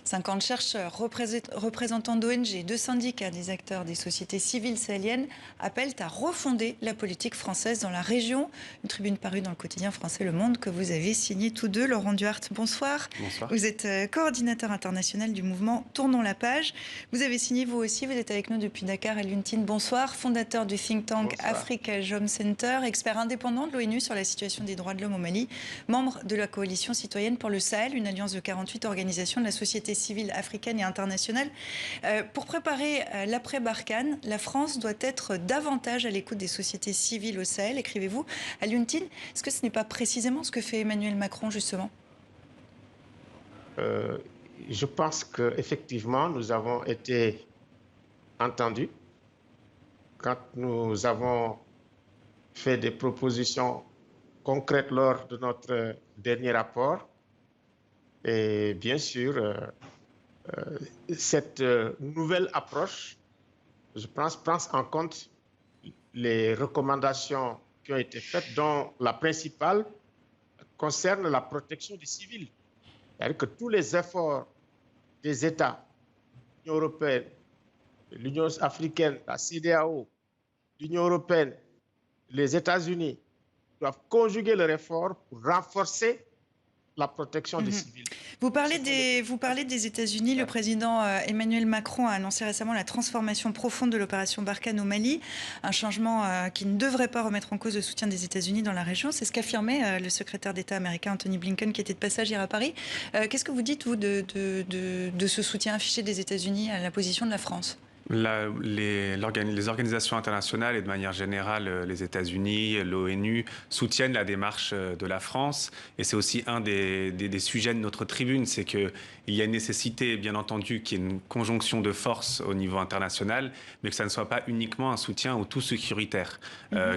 50 chercheurs, représentants d'ONG, de syndicats, des acteurs des sociétés civiles sahéliennes appellent à refonder la politique française dans la région. Une tribune parue dans le quotidien français Le Monde que vous avez signée tous deux. Laurent Duhart, bonsoir. Bonsoir. Vous êtes coordinateur international du mouvement Tournons la page. Vous avez signé vous aussi, vous êtes avec nous depuis Dakar. Alioune, bonsoir. Fondateur du think tank Africa Jom Center, expert indépendant de l'ONU sur la situation des droits de l'homme au Mali, membre de la coalition citoyenne pour le Sahel, une alliance de 48 organisations de la société civile africaine et internationale. Pour préparer l'après-Barkhane, la France doit être davantage à l'écoute des sociétés civiles au Sahel, écrivez-vous. Alioune, est-ce que ce n'est pas précisément ce que fait Emmanuel Macron, justement? Je pense qu'effectivement, nous avons été entendus quand nous avons fait des propositions concrètes lors de notre dernier rapport. Et bien sûr, cette nouvelle approche, je pense, prend en compte les recommandations qui ont été faites, dont la principale concerne la protection des civils. C'est-à-dire que tous les efforts des États, l'Union européenne, l'Union africaine, la CEDEAO, l'Union européenne, les États-Unis doivent conjuguer leurs efforts pour renforcer la protection des civils. Vous parlez des États-Unis. Le président Emmanuel Macron a annoncé récemment la transformation profonde de l'opération Barkhane au Mali, un changement qui ne devrait pas remettre en cause le soutien des États-Unis dans la région. C'est ce qu'affirmait le secrétaire d'État américain Anthony Blinken, qui était de passage hier à Paris. Qu'est-ce que vous dites, vous, de ce soutien affiché des États-Unis à la position de la France ? Les organisations internationales et de manière générale les États-Unis, l'ONU soutiennent la démarche de la France, et c'est aussi un des sujets de notre tribune, c'est qu'il y a une nécessité bien entendu qu'il y ait une conjonction de forces au niveau international, mais que ça ne soit pas uniquement un soutien au tout sécuritaire,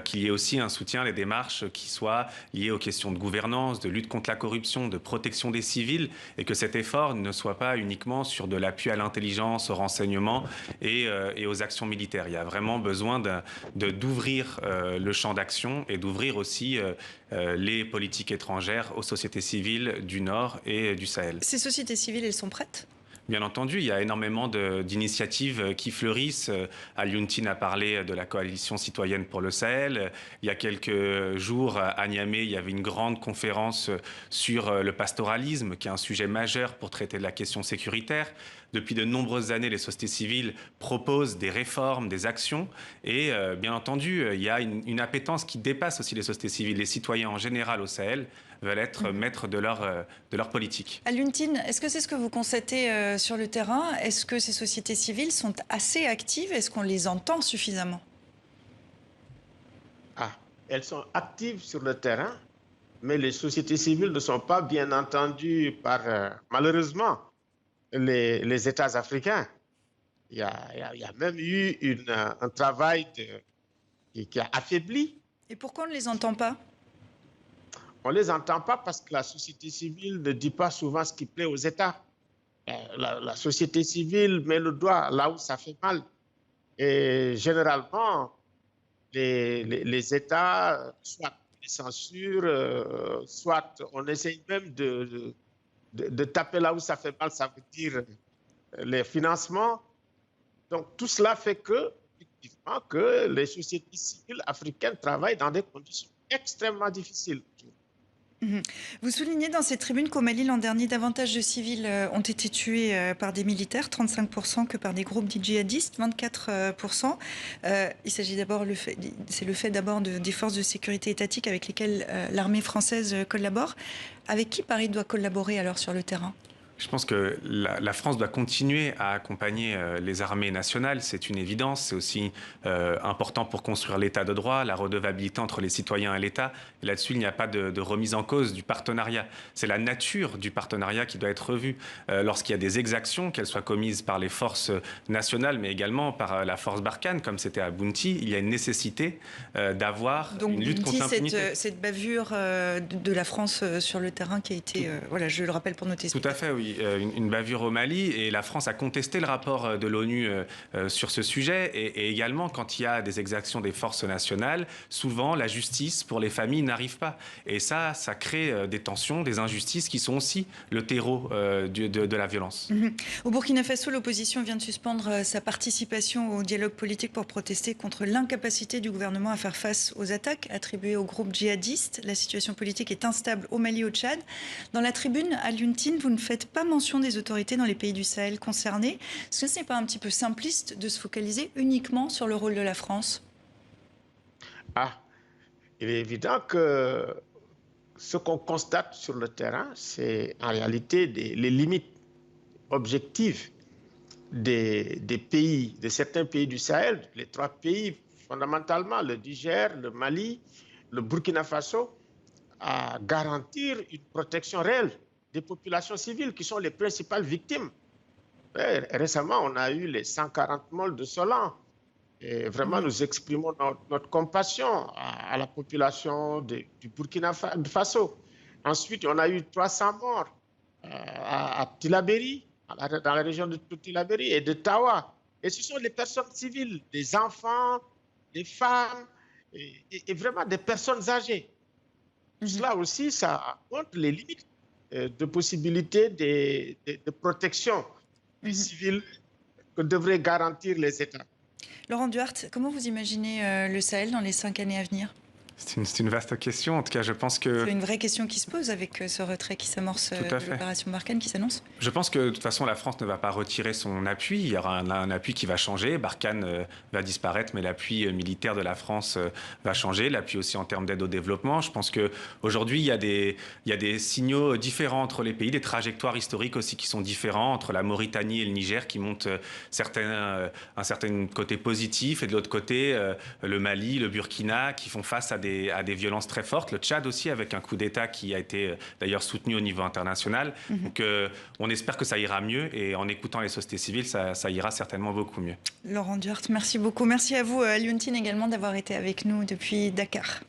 qu'il y ait aussi un soutien à les démarches qui soient liées aux questions de gouvernance, de lutte contre la corruption, de protection des civils, et que cet effort ne soit pas uniquement sur de l'appui à l'intelligence, au renseignement et aux actions militaires. Il y a vraiment besoin d'ouvrir le champ d'action et d'ouvrir aussi les politiques étrangères aux sociétés civiles du Nord et du Sahel. Ces sociétés civiles, elles sont prêtes ? Bien entendu, il y a énormément d'initiatives qui fleurissent. Alioune a parlé de la coalition citoyenne pour le Sahel. Il y a quelques jours, à Niamey, il y avait une grande conférence sur le pastoralisme, qui est un sujet majeur pour traiter de la question sécuritaire. Depuis de nombreuses années, les sociétés civiles proposent des réformes, des actions. Et bien entendu, il y a une appétence qui dépasse aussi les sociétés civiles. Les citoyens en général au Sahel veulent être maîtres de leur politique. Alioune, est-ce que c'est ce que vous constatez sur le terrain? Est-ce que ces sociétés civiles sont assez actives? Est-ce qu'on les entend suffisamment? Elles sont actives sur le terrain, mais les sociétés civiles ne sont pas bien entendues par, malheureusement, les États africains. Il y a même eu un travail qui a affaibli. Et pourquoi on ne les entend pas? On ne les entend pas parce que la société civile ne dit pas souvent ce qui plaît aux États. La société civile met le doigt là où ça fait mal. Et généralement, les États, soit les censurent, soit on essaye même de taper là où ça fait mal, ça veut dire les financements. Donc tout cela fait effectivement, que les sociétés civiles africaines travaillent dans des conditions extrêmement difficiles. Vous soulignez dans cette tribune qu'au Mali, l'an dernier, davantage de civils ont été tués par des militaires, 35%, que par des groupes djihadistes, 24%. Il s'agit d'abord le fait d'abord des forces de sécurité étatiques avec lesquelles l'armée française collabore. Avec qui Paris doit collaborer alors sur le terrain ? Je pense que la France doit continuer à accompagner les armées nationales, c'est une évidence. C'est aussi important pour construire l'état de droit, la redevabilité entre les citoyens et l'État. Là-dessus, il n'y a pas de remise en cause du partenariat. C'est la nature du partenariat qui doit être revue. Lorsqu'il y a des exactions, qu'elles soient commises par les forces nationales, mais également par la force Barkhane, comme c'était à Bounty, il y a une nécessité d'avoir une lutte contre l'impunité. Cette bavure de la France sur le terrain qui a été, voilà, je le rappelle pour nos téléspectateurs. Tout à fait, oui. une bavure au Mali et la France a contesté le rapport de l'ONU sur ce sujet. Et également, quand il y a des exactions des forces nationales, souvent la justice pour les familles n'arrive pas. Et ça crée des tensions, des injustices qui sont aussi le terreau de la violence. Au Burkina Faso, l'opposition vient de suspendre sa participation au dialogue politique pour protester contre l'incapacité du gouvernement à faire face aux attaques attribuées aux groupes djihadistes. La situation politique est instable au Mali et au Tchad. Dans la tribune, à Luntine, vous ne faites pas mention des autorités dans les pays du Sahel concernés. Est-ce que ce n'est pas un petit peu simpliste de se focaliser uniquement sur le rôle de la France? Il est évident que ce qu'on constate sur le terrain, c'est en réalité les limites objectives des pays, de certains pays du Sahel, les 3 pays fondamentalement, le Niger, le Mali, le Burkina Faso, à garantir une protection réelle des populations civiles qui sont les principales victimes. Et récemment, on a eu les 140 morts de Solan. Et vraiment, nous exprimons notre compassion à la population du Burkina Faso. Ensuite, on a eu 300 morts à Tillabéri, dans la région de Tillabéri et de Tawa. Et ce sont les personnes civiles, des enfants, des femmes et vraiment des personnes âgées. Cela aussi, ça montre les limites de possibilités de protection civile que devraient garantir les États. Laurent Duarte, comment vous imaginez le Sahel dans les 5 années à venir? C'est une vaste question. En tout cas, je pense que... C'est une vraie question qui se pose avec ce retrait qui s'amorce de l'opération Barkhane qui s'annonce. Je pense que de toute façon, la France ne va pas retirer son appui. Il y aura un appui qui va changer. Barkhane va disparaître, mais l'appui militaire de la France va changer. L'appui aussi en termes d'aide au développement. Je pense qu'aujourd'hui, il y a des signaux différents entre les pays, des trajectoires historiques aussi qui sont différents entre la Mauritanie et le Niger qui montent un certain côté positif et de l'autre côté, le Mali, le Burkina qui font face à des violences très fortes. Le Tchad aussi, avec un coup d'État qui a été d'ailleurs soutenu au niveau international. Donc, on espère que ça ira mieux. Et en écoutant les sociétés civiles, ça ira certainement beaucoup mieux. Laurent Duarte, merci beaucoup. Merci à vous, à Luntine également, d'avoir été avec nous depuis Dakar.